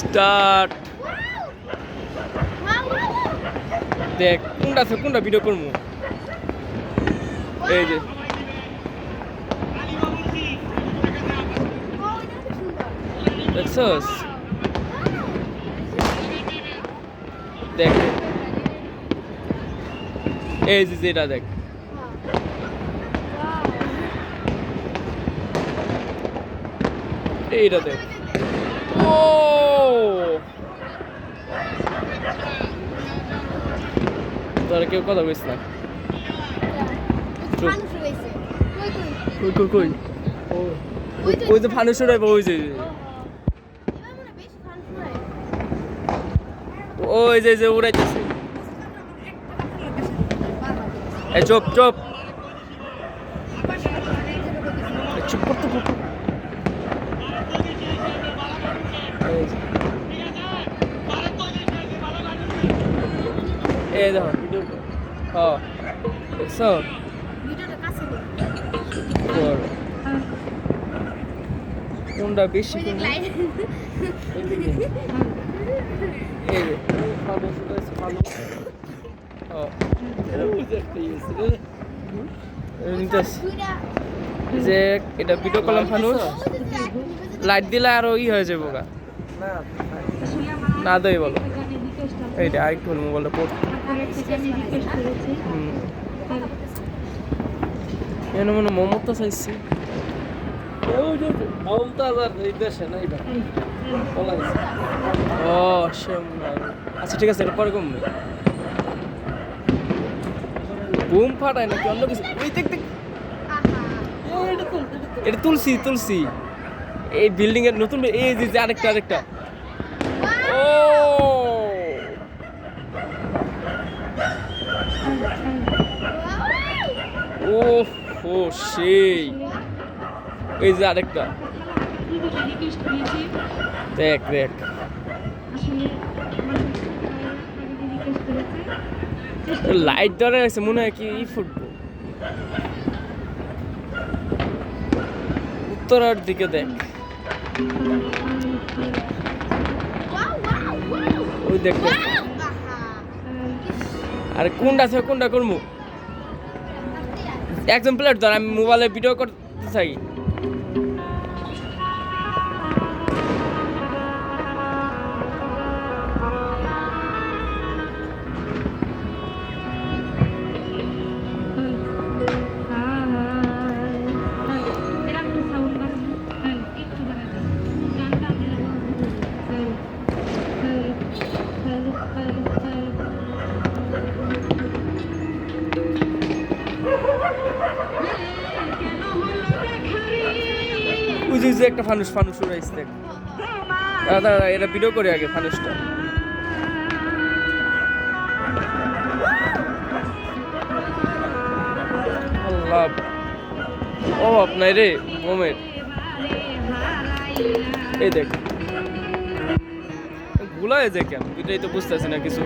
start দেখ কোনটা video করবো এই যে দেখছস দেখ এই যে যেটা দেখ এইটা দেখ ও তোরা কেউ কথা বলিস না কই ওই যে ফানুস উড়াইবো ওই যে ওই যে উড়াইতেছে এই চুপ চুপ চুপ করতে এই দেখো ভিডিও হ্যাঁ দেখছো কোনটা বেশি এই যে ভালো শুকাইছে ভালো যে এটা ভিডিও করলাম ফানুস লাইট দিলে আরো হয়ে যাবো গা না দেয় বলো এইটা আরেকটু মোবাইলটা পড়তে এনে মনে মমতা চাইছি ও আচ্ছা ঠিক আছে এটা পরে কমবে বুম ফাটায় নাকি অন্য কিছু এটা তুলসি এই বিল্ডিং এর নতুন এই যে আরেকটা ও ও সেই এই যে আরেকটা দেখ লাইট ধরে আছে মনে হয় কি ফুটবো উত্তরার দিকে দেখ ওই দেখ আরে কোনটা করবো একজন প্লেট ধর আমি মোবাইলে ভিডিও করতে থাকি যে একটা ফানুস উড়াইছে দেখ দাদা এটা ভিডিও করে আগে ফানুসটা আল্লাহ ও আপনার রে বোমের এই দেখ ভুলায় যে কেন এটাই তো বুঝতেছি না কিছু